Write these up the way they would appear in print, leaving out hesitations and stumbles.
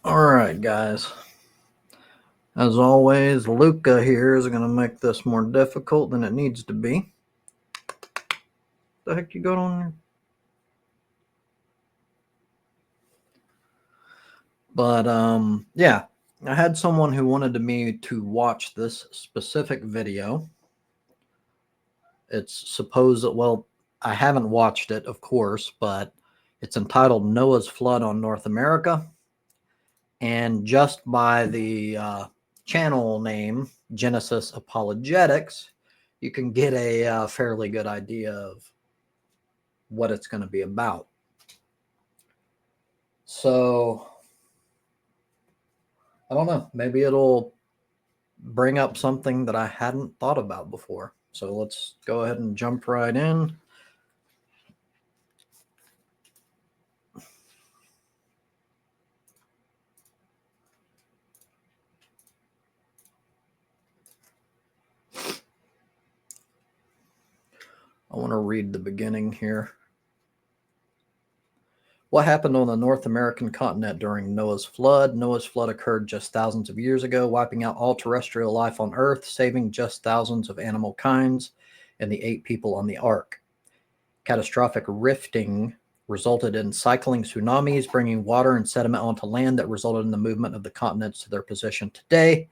All right, guys. As always, Luca here is going to make this more difficult than it needs to be. The heck you got on there? But yeah, I had someone who wanted me to watch this specific video. It's supposed that, well, I haven't watched it, of course, but it's entitled Noah's Flood on North America. And just by the channel name, Genesis Apologetics, you can get a fairly good idea of what it's going to be about. So, I don't know. Maybe it'll bring up something that I hadn't thought about before. So, let's go ahead and jump right in. I want to read the beginning here. What happened on the North American continent during Noah's flood? Noah's flood occurred just thousands of years ago, wiping out all terrestrial life on Earth, saving just thousands of animal kinds and the 8 people on the ark. Catastrophic rifting resulted in cycling tsunamis, bringing water and sediment onto land that resulted in the movement of the continents to their position today.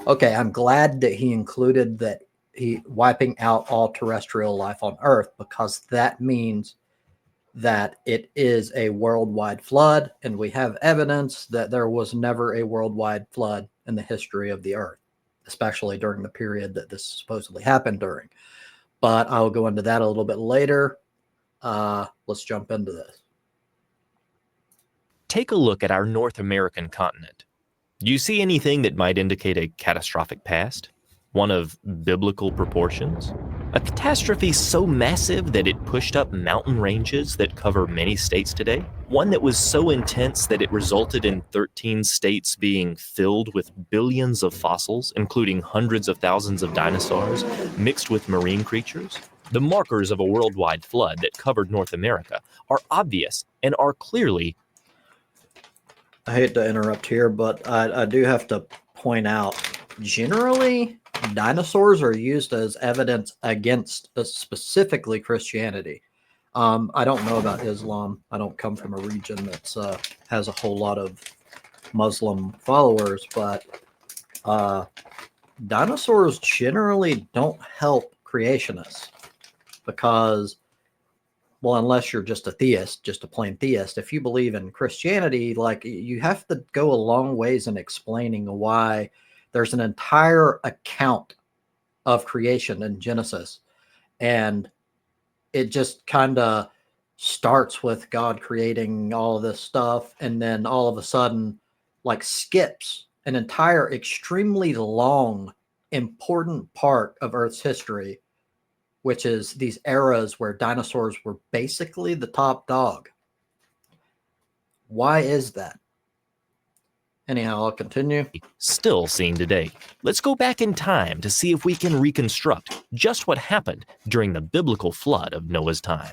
Okay, I'm glad that he included that he wiping out all terrestrial life on Earth, because that means that it is a worldwide flood, and we have evidence that there was never a worldwide flood in the history of the Earth, especially during the period that this supposedly happened during. But I'll go into that a little bit later. Let's jump into this. Take a look at our North American continent. Do you see anything that might indicate a catastrophic past? One of biblical proportions? A catastrophe so massive that it pushed up mountain ranges that cover many states today? One that was so intense that it resulted in 13 states being filled with billions of fossils, including hundreds of thousands of dinosaurs, mixed with marine creatures? The markers of a worldwide flood that covered North America are obvious and are clearly... I hate to interrupt here, but I do have to point out, generally, dinosaurs are used as evidence against specifically Christianity. I don't know about Islam. I don't come from a region that has a whole lot of Muslim followers, but dinosaurs generally don't help creationists because, well, unless you're just a theist, just a plain theist, if you believe in Christianity, like, you have to go a long ways in explaining why there's an entire account of creation in Genesis. And it just kind of starts with God creating all of this stuff, and then all of a sudden, like, skips an entire extremely long, important part of Earth's history, which is these eras where dinosaurs were basically the top dog. Why is that? Anyhow, I'll continue. Still seen today. Let's go back in time to see if we can reconstruct just what happened during the biblical flood of Noah's time.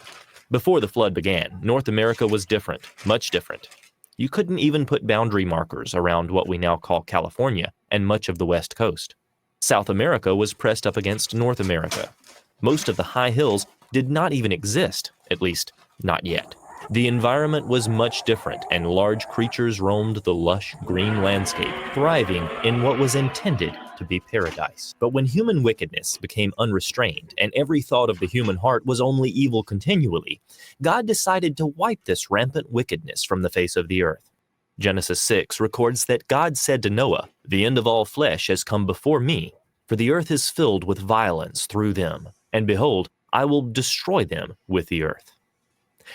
Before the flood began, North America was different, much different. You couldn't even put boundary markers around what we now call California and much of the West Coast. South America was pressed up against North America. Most of the high hills did not even exist, at least not yet. The environment was much different, and large creatures roamed the lush green landscape, thriving in what was intended to be paradise. But when human wickedness became unrestrained and every thought of the human heart was only evil continually, God decided to wipe this rampant wickedness from the face of the earth. Genesis 6 records that God said to Noah, "The end of all flesh has come before me, for the earth is filled with violence through them, and behold, I will destroy them with the earth."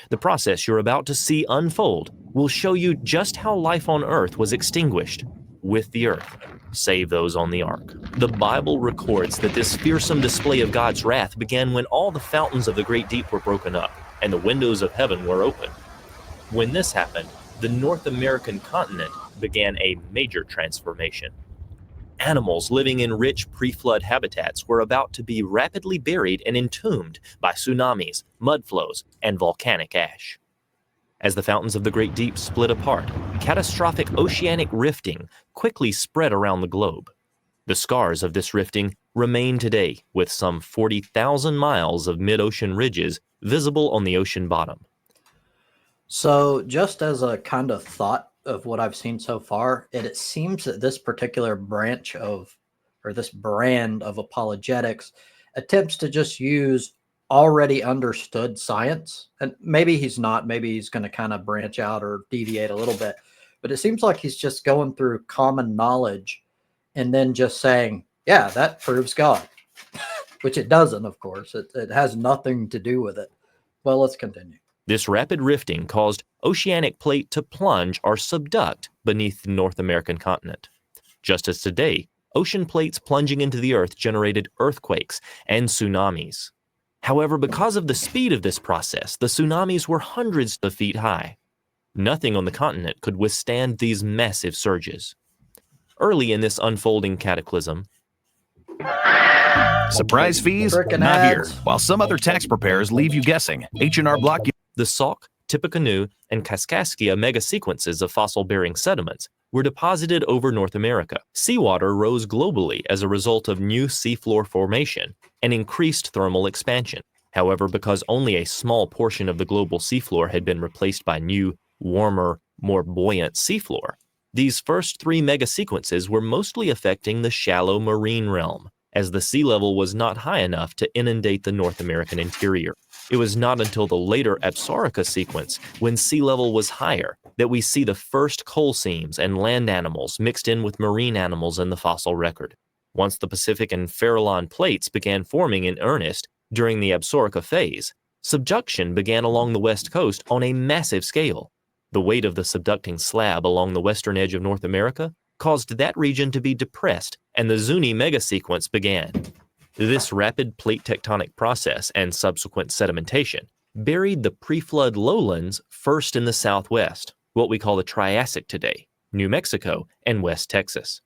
The process you're about to see unfold will show you just how life on earth was extinguished with the earth, save those on the ark. The Bible records that this fearsome display of God's wrath began when all the fountains of the great deep were broken up and the windows of heaven were opened. When this happened, the North American continent began a major transformation. Animals living in rich pre-flood habitats were about to be rapidly buried and entombed by tsunamis, mud flows, and volcanic ash. As the fountains of the Great Deep split apart, catastrophic oceanic rifting quickly spread around the globe. The scars of this rifting remain today, with some 40,000 miles of mid-ocean ridges visible on the ocean bottom. So, just as a kind of thought of what I've seen so far, it seems that this particular branch of, or this brand of apologetics attempts to just use already understood science. And maybe he's not, maybe he's going to kind of branch out or deviate a little bit. But it seems like he's just going through common knowledge and then just saying, yeah, that proves God, which it doesn't, of course. It has nothing to do with it. Well, let's continue. This rapid rifting caused oceanic plate to plunge or subduct beneath the North American continent. Just as today, ocean plates plunging into the earth generated earthquakes and tsunamis. However, because of the speed of this process, the tsunamis were hundreds of feet high. Nothing on the continent could withstand these massive surges. Early in this unfolding cataclysm, surprise fees? Frickin' Not here. ads. While some other tax preparers leave you guessing, H&R Block the Sauk, Tippecanoe, and Kaskaskia megasequences of fossil-bearing sediments were deposited over North America. Seawater rose globally as a result of new seafloor formation and increased thermal expansion. However, because only a small portion of the global seafloor had been replaced by new, warmer, more buoyant seafloor, these first three megasequences were mostly affecting the shallow marine realm, as the sea level was not high enough to inundate the North American interior. It was not until the later Absaroka sequence, when sea level was higher, that we see the first coal seams and land animals mixed in with marine animals in the fossil record. Once the Pacific and Farallon plates began forming in earnest during the Absaroka phase, subduction began along the west coast on a massive scale. The weight of the subducting slab along the western edge of North America caused that region to be depressed, and the Zuni megasequence began. This rapid plate tectonic process and subsequent sedimentation buried the pre-flood lowlands first in the southwest, what we call the Triassic today, New Mexico and West Texas.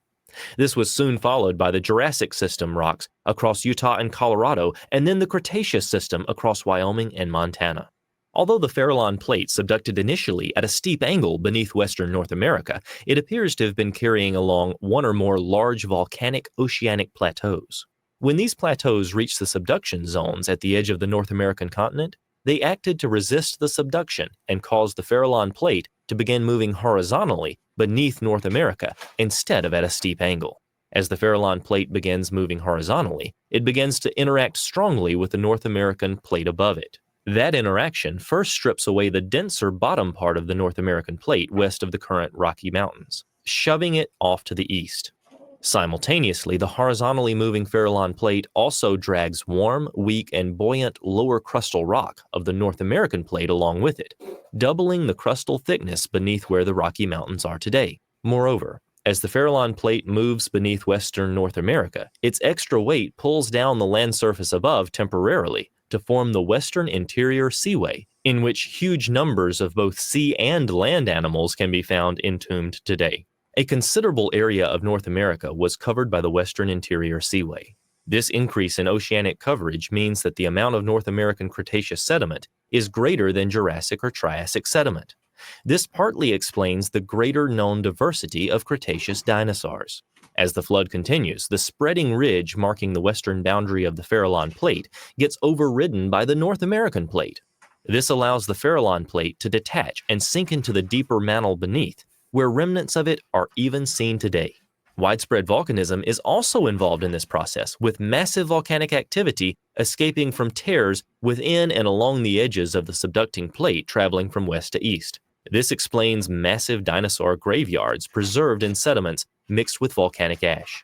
This was soon followed by the Jurassic system rocks across Utah and Colorado, and then the Cretaceous system across Wyoming and Montana. Although the Farallon plate subducted initially at a steep angle beneath western North America, it appears to have been carrying along one or more large volcanic oceanic plateaus. When these plateaus reached the subduction zones at the edge of the North American continent, they acted to resist the subduction and caused the Farallon plate to begin moving horizontally beneath North America instead of at a steep angle. As the Farallon plate begins moving horizontally, it begins to interact strongly with the North American plate above it. That interaction first strips away the denser bottom part of the North American plate west of the current Rocky Mountains, shoving it off to the east. Simultaneously, the horizontally moving Farallon plate also drags warm, weak, and buoyant lower crustal rock of the North American plate along with it, doubling the crustal thickness beneath where the Rocky Mountains are today. Moreover, as the Farallon plate moves beneath western North America, its extra weight pulls down the land surface above temporarily to form the Western Interior Seaway, in which huge numbers of both sea and land animals can be found entombed today. A considerable area of North America was covered by the Western Interior Seaway. This increase in oceanic coverage means that the amount of North American Cretaceous sediment is greater than Jurassic or Triassic sediment. This partly explains the greater known diversity of Cretaceous dinosaurs. As the flood continues, the spreading ridge marking the western boundary of the Farallon plate gets overridden by the North American plate. This allows the Farallon plate to detach and sink into the deeper mantle beneath, where remnants of it are even seen today. Widespread volcanism is also involved in this process, with massive volcanic activity escaping from tears within and along the edges of the subducting plate traveling from west to east. This explains massive dinosaur graveyards preserved in sediments mixed with volcanic ash.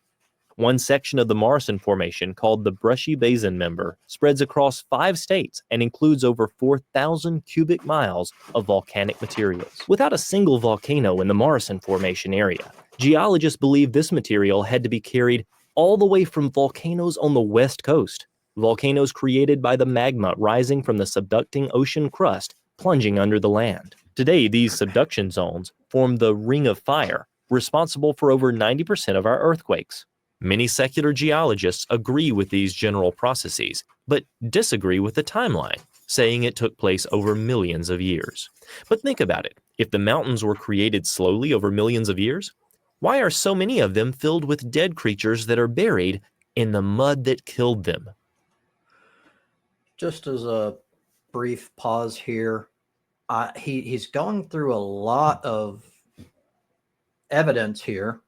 One section of the Morrison Formation, called the Brushy Basin Member, spreads across 5 states and includes over 4,000 cubic miles of volcanic materials. Without a single volcano in the Morrison Formation area, geologists believe this material had to be carried all the way from volcanoes on the west coast, volcanoes created by the magma rising from the subducting ocean crust plunging under the land. Today, these subduction zones form the Ring of Fire, responsible for over 90% of our earthquakes. Many secular geologists agree with these general processes, but disagree with the timeline. saying it took place over millions of years. But think about it. If the mountains were created slowly over millions of years, why are so many of them filled with dead creatures that are buried in the mud that killed them? Just as a brief pause here, he's going through a lot of evidence here,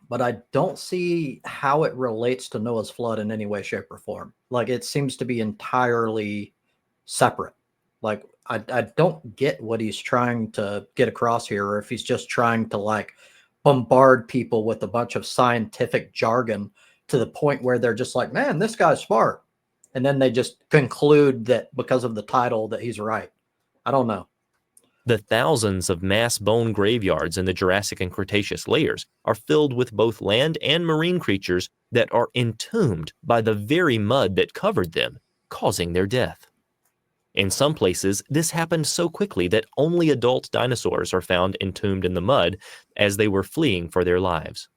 but I don't see how it relates to Noah's flood in any way, shape, or form. Like, it seems to be entirely separate. Like, I don't get what he's trying to get across here, or if he's just trying to like bombard people with a bunch of scientific jargon to the point where they're just like, man, this guy's smart. And then they just conclude that because of the title that he's right. I don't know. The thousands of mass bone graveyards in the Jurassic and Cretaceous layers are filled with both land and marine creatures that are entombed by the very mud that covered them, causing their death. In some places, this happened so quickly that only adult dinosaurs are found entombed in the mud as they were fleeing for their lives.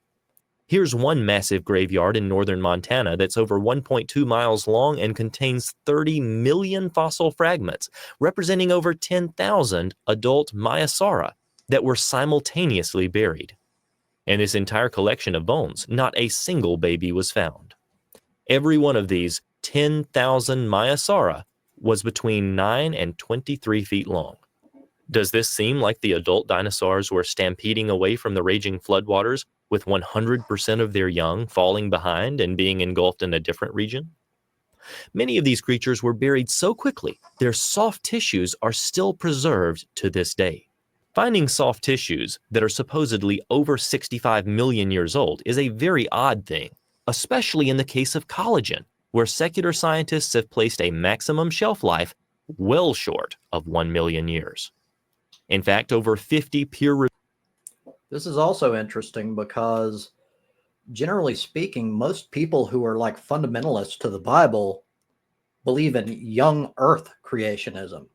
Here's one massive graveyard in northern Montana that's over 1.2 miles long and contains 30 million fossil fragments, representing over 10,000 adult Maiasaura that were simultaneously buried. In this entire collection of bones, not a single baby was found. Every one of these 10,000 Maiasaura was between 9 and 23 feet long. Does this seem like the adult dinosaurs were stampeding away from the raging floodwaters, with 100% of their young falling behind and being engulfed in a different region? Many of these creatures were buried so quickly, their soft tissues are still preserved to this day. Finding soft tissues that are supposedly over 65 million years old is a very odd thing, especially in the case of collagen, where secular scientists have placed a maximum shelf life well short of 1 million years. In fact, over 50 peer-reviewed. This is also interesting because, generally speaking, most people who are like fundamentalists to the Bible believe in young earth creationism,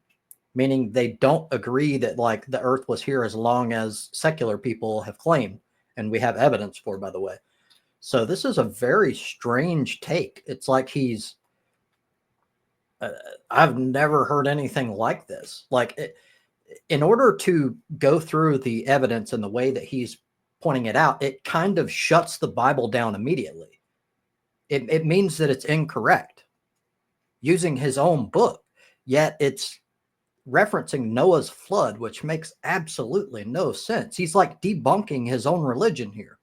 meaning they don't agree that like the earth was here as long as secular people have claimed, and we have evidence for, by the way. So this is a very strange take. It's like he's I've never heard anything like this. Like, in order to go through the evidence in the way that he's pointing it out, it kind of shuts the Bible down immediately. It means that it's incorrect using his own book, yet it's referencing Noah's flood, which makes absolutely no sense. He's like debunking his own religion here.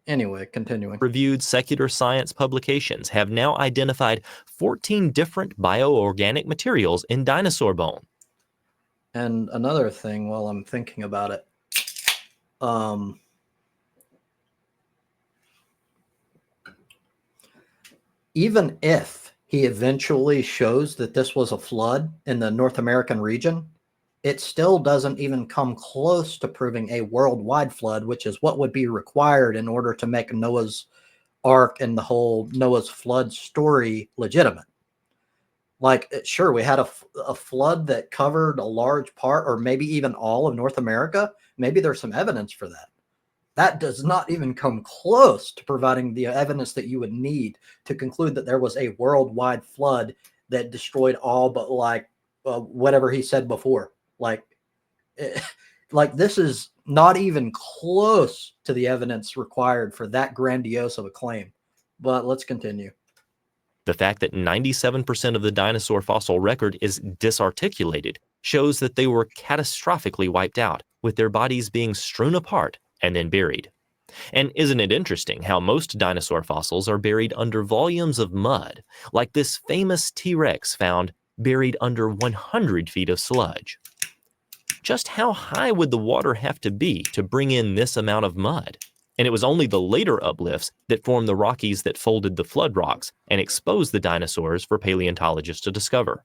Anyway, continuing. Reviewed secular science publications have now identified 14 different bioorganic materials in dinosaur bone. And another thing, while I'm thinking about it, even if he eventually shows that this was a flood in the North American region, it still doesn't even come close to proving a worldwide flood, which is what would be required in order to make Noah's Ark and the whole Noah's flood story legitimate. Like, sure, we had a flood that covered a large part, or maybe even all of North America. Maybe there's some evidence for that. That does not even come close to providing the evidence that you would need to conclude that there was a worldwide flood that destroyed all but like whatever he said before. Like this is not even close to the evidence required for that grandiose of a claim. But let's continue. The fact that 97% of the dinosaur fossil record is disarticulated shows that they were catastrophically wiped out, with their bodies being strewn apart and then buried. And isn't it interesting how most dinosaur fossils are buried under volumes of mud, like this famous T-Rex found buried under 100 feet of sludge? Just how high would the water have to be to bring in this amount of mud? And it was only the later uplifts that formed the Rockies that folded the flood rocks and exposed the dinosaurs for paleontologists to discover.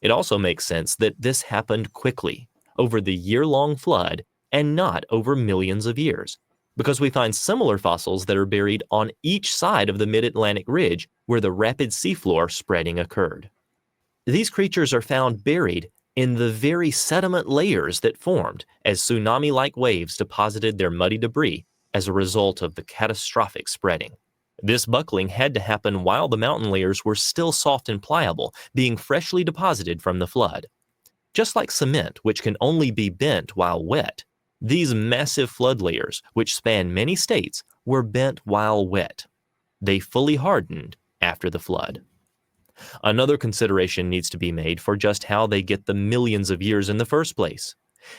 It also makes sense that this happened quickly, over the year-long flood, and not over millions of years, because we find similar fossils that are buried on each side of the mid-Atlantic ridge where the rapid seafloor spreading occurred. These creatures are found buried in the very sediment layers that formed as tsunami-like waves deposited their muddy debris as a result of the catastrophic spreading. This buckling had to happen while the mountain layers were still soft and pliable, being freshly deposited from the flood. Just like cement, which can only be bent while wet, these massive flood layers, which span many states, were bent while wet. They fully hardened after the flood. Another consideration needs to be made for just how they get the millions of years in the first place.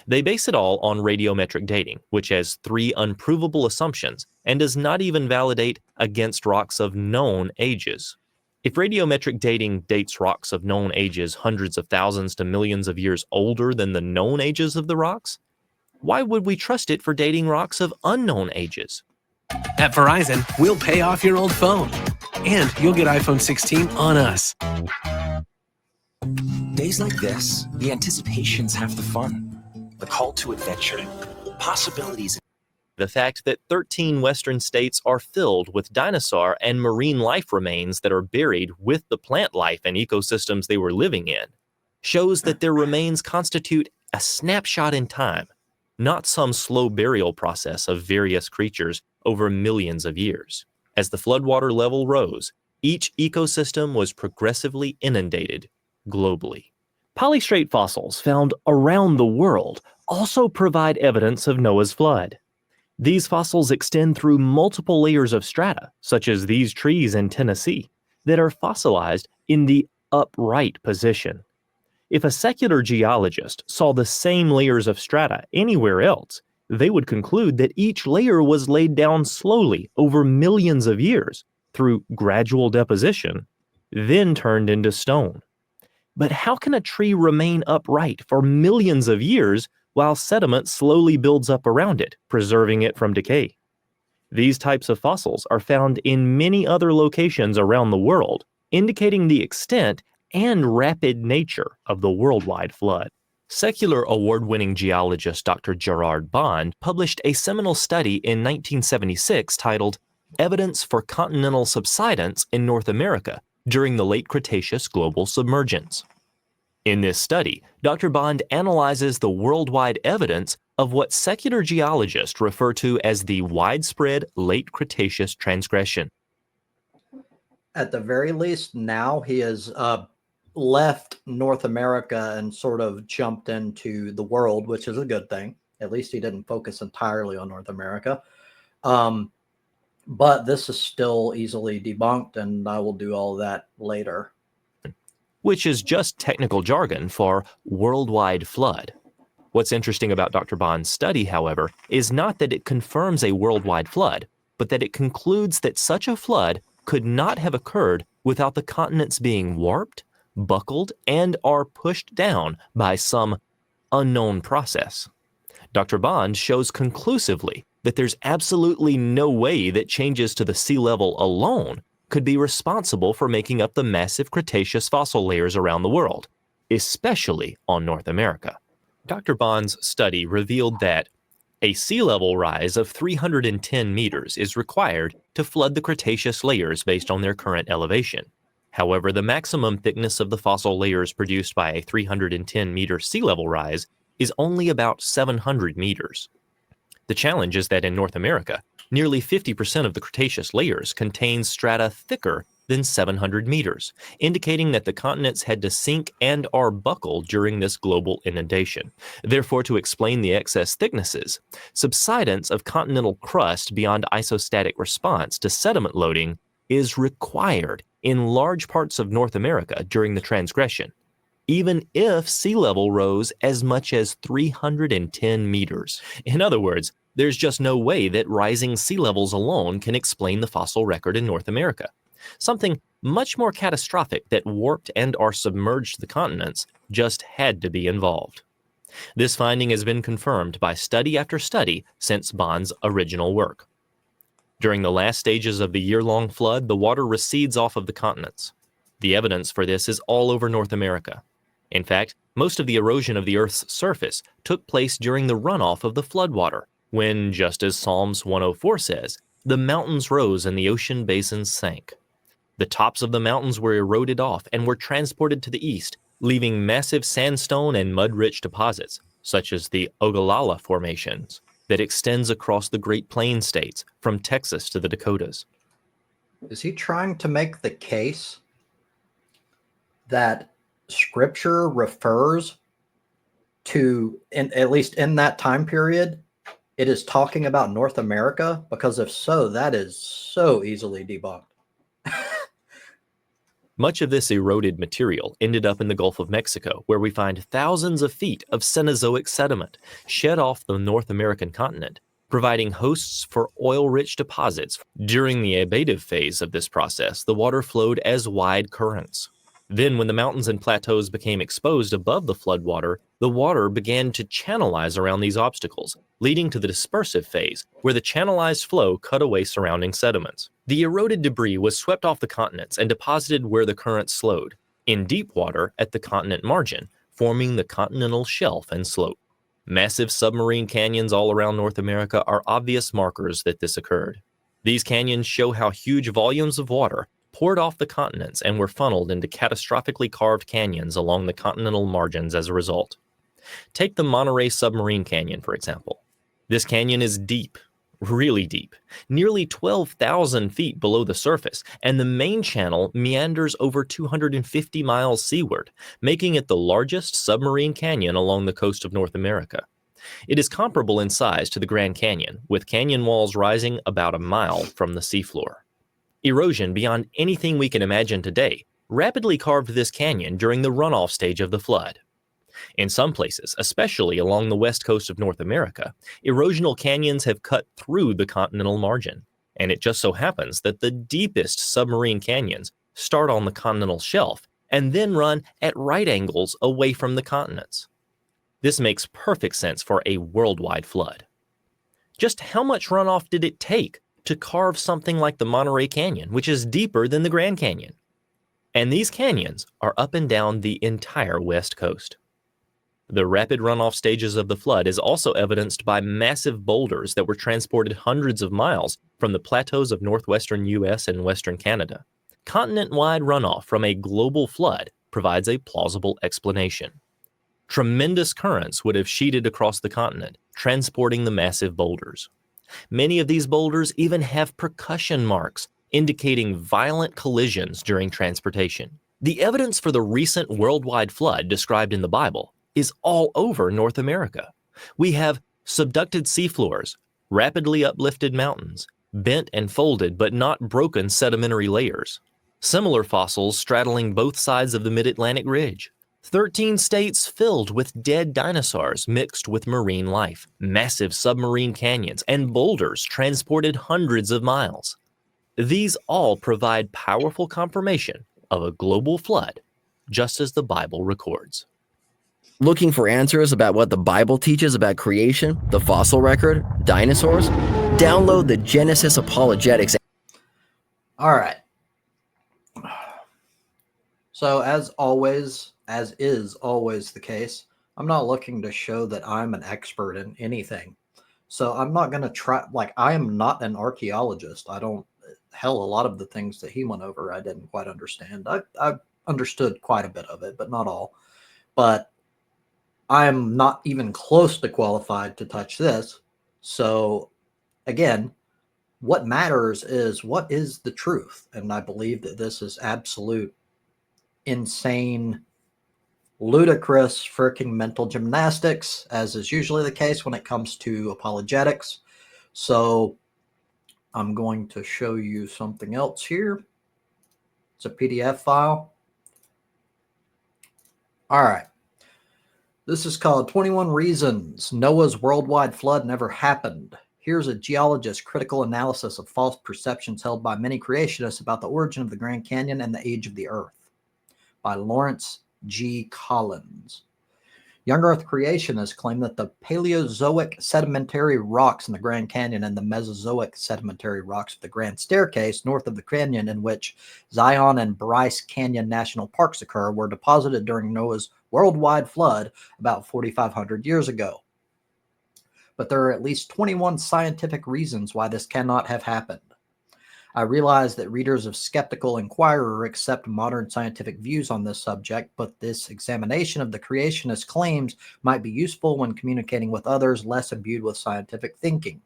They base it all on radiometric dating, which has 3 unprovable assumptions and does not even validate against rocks of known ages. If radiometric dating dates rocks of known ages hundreds of thousands to millions of years older than the known ages of the rocks, why would we trust it for dating rocks of unknown ages? At Verizon, we'll pay off your old phone. And you'll get iPhone 16 on us. Days like this, the anticipation's half the fun. The call to adventure, possibilities. The fact that 13 Western states are filled with dinosaur and marine life remains that are buried with the plant life and ecosystems they were living in shows that their remains constitute a snapshot in time, not some slow burial process of various creatures over millions of years. As the floodwater level rose, each ecosystem was progressively inundated globally. Polystrate fossils found around the world also provide evidence of Noah's flood. These fossils extend through multiple layers of strata, such as these trees in Tennessee, that are fossilized in the upright position. If a secular geologist saw the same layers of strata anywhere else, they would conclude that each layer was laid down slowly over millions of years through gradual deposition, then turned into stone. But how can a tree remain upright for millions of years while sediment slowly builds up around it, preserving it from decay? These types of fossils are found in many other locations around the world, indicating the extent and rapid nature of the worldwide flood. Secular award-winning geologist Dr. Gerard Bond published a seminal study in 1976 titled Evidence for Continental Subsidence in North America During the Late Cretaceous Global Submergence. In this study, Dr. Bond analyzes the worldwide evidence of what secular geologists refer to as the widespread late Cretaceous transgression. At the very least, now he has left North America and sort of jumped into the world, which is a good thing. At least he didn't focus entirely on North America. But this is still easily debunked, and I will do all that later. Which is just technical jargon for worldwide flood. What's interesting about Dr. Bond's study, however, is not that it confirms a worldwide flood, but that it concludes that such a flood could not have occurred without the continents being warped, buckled, and are pushed down by some unknown process. Dr. Bond shows conclusively that there's absolutely no way that changes to the sea level alone could be responsible for making up the massive Cretaceous fossil layers around the world, especially on North America. Dr. Bond's study revealed that a sea level rise of 310 meters is required to flood the Cretaceous layers based on their current elevation. However, the maximum thickness of the fossil layers produced by a 310-meter sea level rise is only about 700 meters. The challenge is that in North America, nearly 50% of the Cretaceous layers contains strata thicker than 700 meters, indicating that the continents had to sink and or buckle during this global inundation. Therefore, to explain the excess thicknesses, subsidence of continental crust beyond isostatic response to sediment loading is required in large parts of North America during the transgression, even if sea level rose as much as 310 meters. In other words, there's just no way that rising sea levels alone can explain the fossil record in North America. Something much more catastrophic that warped and or submerged the continents just had to be involved. This finding has been confirmed by study after study since Bond's original work. During the last stages of the year-long flood, the water recedes off of the continents. The evidence for this is all over North America. In fact, most of the erosion of the Earth's surface took place during the runoff of the floodwater, when, just as Psalms 104 says, the mountains rose and the ocean basins sank. The tops of the mountains were eroded off and were transported to the east, leaving massive sandstone and mud-rich deposits, such as the Ogallala formations, that extends across the Great Plains states from Texas to the Dakotas. Is he trying to make the case that scripture refers to, at least in that time period, it is talking about North America? Because if so, that is so easily debunked. Much of this eroded material ended up in the Gulf of Mexico, where we find thousands of feet of Cenozoic sediment shed off the North American continent, providing hosts for oil-rich deposits. During the abative phase of this process, the water flowed as wide currents. Then, when the mountains and plateaus became exposed above the floodwater, the water began to channelize around these obstacles, leading to the dispersive phase, where the channelized flow cut away surrounding sediments. The eroded debris was swept off the continents and deposited where the currents slowed, in deep water at the continent margin, forming the continental shelf and slope. Massive submarine canyons all around North America are obvious markers that this occurred. These canyons show how huge volumes of water poured off the continents and were funneled into catastrophically carved canyons along the continental margins as a result. Take the Monterey Submarine Canyon, for example. This canyon is deep, really deep, nearly 12,000 feet below the surface, and the main channel meanders over 250 miles seaward, making it the largest submarine canyon along the coast of North America. It is comparable in size to the Grand Canyon, with canyon walls rising about a mile from the seafloor. Erosion beyond anything we can imagine today rapidly carved this canyon during the runoff stage of the flood. In some places, especially along the west coast of North America, erosional canyons have cut through the continental margin, and it just so happens that the deepest submarine canyons start on the continental shelf and then run at right angles away from the continents. This makes perfect sense for a worldwide flood. Just how much runoff did it take to carve something like the Monterey Canyon, which is deeper than the Grand Canyon? And these canyons are up and down the entire west coast. The rapid runoff stages of the flood is also evidenced by massive boulders that were transported hundreds of miles from the plateaus of northwestern US and western Canada. Continent-wide runoff from a global flood provides a plausible explanation. Tremendous currents would have sheeted across the continent, transporting the massive boulders. Many of these boulders even have percussion marks, indicating violent collisions during transportation. The evidence for the recent worldwide flood described in the Bible is all over North America. We have subducted seafloors, rapidly uplifted mountains, bent and folded but not broken sedimentary layers, similar fossils straddling both sides of the Mid-Atlantic Ridge, 13 states filled with dead dinosaurs mixed with marine life, massive submarine canyons, and boulders transported hundreds of miles. These all provide powerful confirmation of a global flood, just as the Bible records. Looking for answers about what the Bible teaches about creation, the fossil record, dinosaurs? Download the Genesis Apologetics. All right. So as is always the case, I'm not looking to show that I'm an expert in anything. So I'm not going to try, I am not an archaeologist. A lot of the things that he went over, I didn't quite understand. I understood quite a bit of it, but not all. But I'm not even close to qualified to touch this. So again, what matters is what is the truth. And I believe that this is absolute, insane, ludicrous, freaking mental gymnastics, as is usually the case when it comes to apologetics. So I'm going to show you something else here. It's a PDF file. All right. This is called 21 Reasons Noah's Worldwide Flood Never Happened. Here's a geologist's critical analysis of false perceptions held by many creationists about the origin of the Grand Canyon and the age of the Earth, by Lawrence G. Collins. Young Earth creationists claim that the Paleozoic sedimentary rocks in the Grand Canyon and the Mesozoic sedimentary rocks of the Grand Staircase north of the canyon in which Zion and Bryce Canyon National Parks occur were deposited during Noah's worldwide flood about 4,500 years ago. But there are at least 21 scientific reasons why this cannot have happened. I realize that readers of Skeptical Inquirer accept modern scientific views on this subject, but this examination of the creationist claims might be useful when communicating with others less imbued with scientific thinking.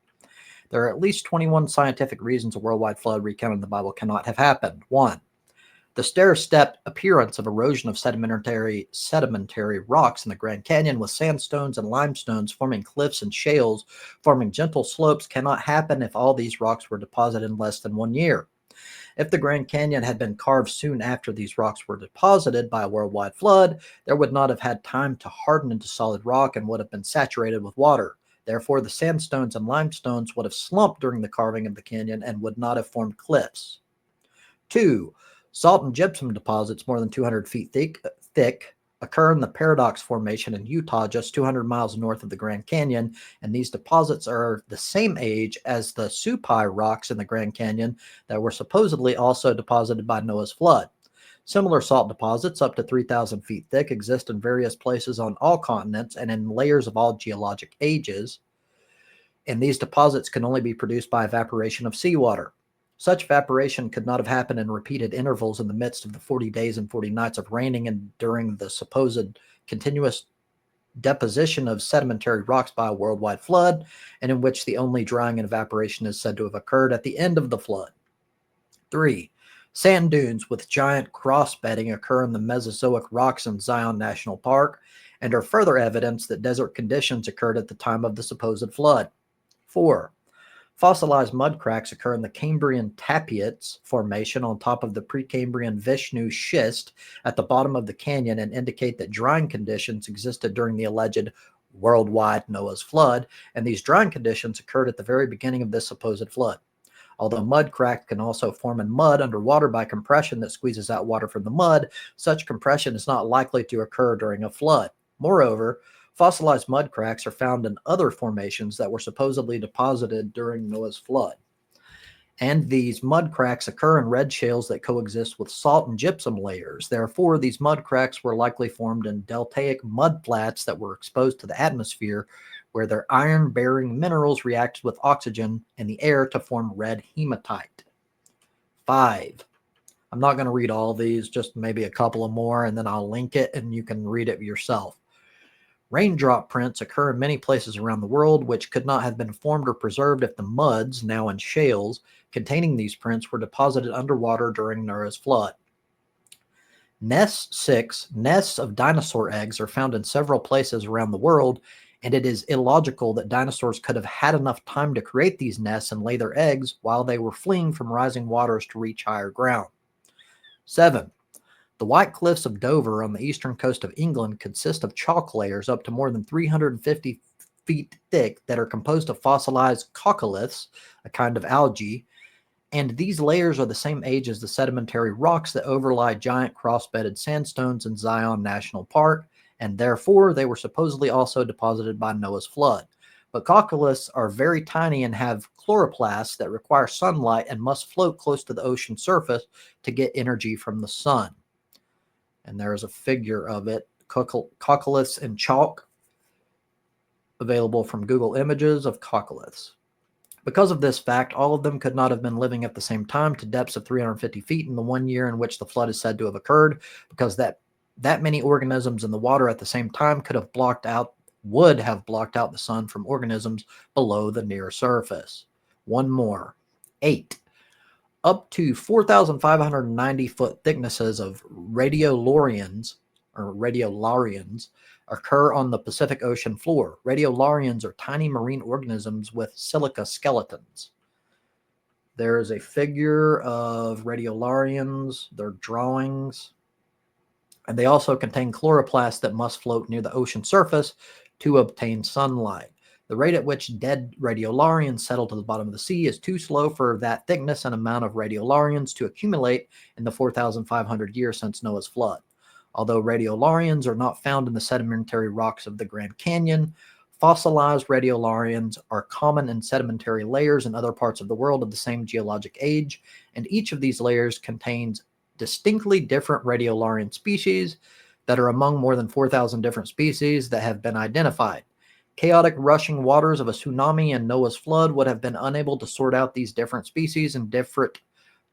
There are at least 21 scientific reasons a worldwide flood recounted in the Bible cannot have happened. 1. The stair-step appearance of erosion of sedimentary rocks in the Grand Canyon with sandstones and limestones forming cliffs and shales forming gentle slopes cannot happen if all these rocks were deposited in less than 1 year. If the Grand Canyon had been carved soon after these rocks were deposited by a worldwide flood, there would not have had time to harden into solid rock and would have been saturated with water. Therefore, the sandstones and limestones would have slumped during the carving of the canyon and would not have formed cliffs. 2. Salt and gypsum deposits more than 200 feet thick occur in the Paradox Formation in Utah, just 200 miles north of the Grand Canyon, and these deposits are the same age as the Supai rocks in the Grand Canyon that were supposedly also deposited by Noah's flood. Similar salt deposits, up to 3,000 feet thick, exist in various places on all continents and in layers of all geologic ages, and these deposits can only be produced by evaporation of seawater. Such evaporation could not have happened in repeated intervals in the midst of the 40 days and 40 nights of raining and during the supposed continuous deposition of sedimentary rocks by a worldwide flood, and in which the only drying and evaporation is said to have occurred at the end of the flood. 3. Sand dunes with giant cross-bedding occur in the Mesozoic rocks in Zion National Park and are further evidence that desert conditions occurred at the time of the supposed flood. 4. Fossilized mud cracks occur in the Cambrian Tapiats Formation on top of the Precambrian Vishnu schist at the bottom of the canyon and indicate that drying conditions existed during the alleged worldwide Noah's flood, and these drying conditions occurred at the very beginning of this supposed flood. Although mud cracks can also form in mud underwater by compression that squeezes out water from the mud, such compression is not likely to occur during a flood. Moreover, fossilized mud cracks are found in other formations that were supposedly deposited during Noah's flood. And these mud cracks occur in red shales that coexist with salt and gypsum layers. Therefore, these mud cracks were likely formed in deltaic mud flats that were exposed to the atmosphere, where their iron-bearing minerals reacted with oxygen in the air to form red hematite. 5. I'm not going to read all these, just maybe a couple of more, and then I'll link it and you can read it yourself. Raindrop prints occur in many places around the world, which could not have been formed or preserved if the muds, now in shales, containing these prints were deposited underwater during Noah's flood. 6. Nests of dinosaur eggs are found in several places around the world, and it is illogical that dinosaurs could have had enough time to create these nests and lay their eggs while they were fleeing from rising waters to reach higher ground. 7. The White Cliffs of Dover on the eastern coast of England consist of chalk layers up to more than 350 feet thick that are composed of fossilized coccoliths, a kind of algae, and these layers are the same age as the sedimentary rocks that overlie giant cross-bedded sandstones in Zion National Park, and therefore they were supposedly also deposited by Noah's flood. But coccoliths are very tiny and have chloroplasts that require sunlight and must float close to the ocean surface to get energy from the sun. And there is a figure of it, coccoliths in chalk, available from Google Images of coccoliths. Because of this fact, all of them could not have been living at the same time to depths of 350 feet in the 1 year in which the flood is said to have occurred, because that many organisms in the water at the same time would have blocked out the sun from organisms below the near surface. One more. 8. Up to 4,590 foot thicknesses of radiolarians occur on the Pacific Ocean floor. Radiolarians are tiny marine organisms with silica skeletons. There is a figure of radiolarians, their drawings, and they also contain chloroplasts that must float near the ocean surface to obtain sunlight. The rate at which dead radiolarians settle to the bottom of the sea is too slow for that thickness and amount of radiolarians to accumulate in the 4,500 years since Noah's flood. Although radiolarians are not found in the sedimentary rocks of the Grand Canyon, fossilized radiolarians are common in sedimentary layers in other parts of the world of the same geologic age, and each of these layers contains distinctly different radiolarian species that are among more than 4,000 different species that have been identified. Chaotic rushing waters of a tsunami and Noah's flood would have been unable to sort out these different species in different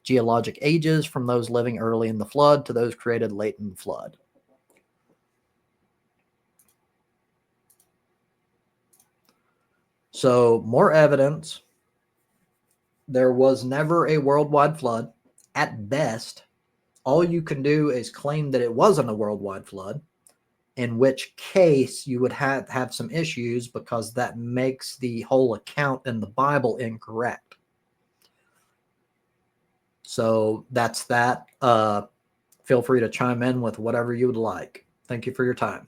geologic ages, from those living early in the flood to those created late in the flood. So more evidence there was never a worldwide flood. At best, all you can do is claim that it wasn't a worldwide flood, in which case you would have some issues because that makes the whole account in the Bible incorrect. So that's that. Feel free to chime in with whatever you would like. Thank you for your time.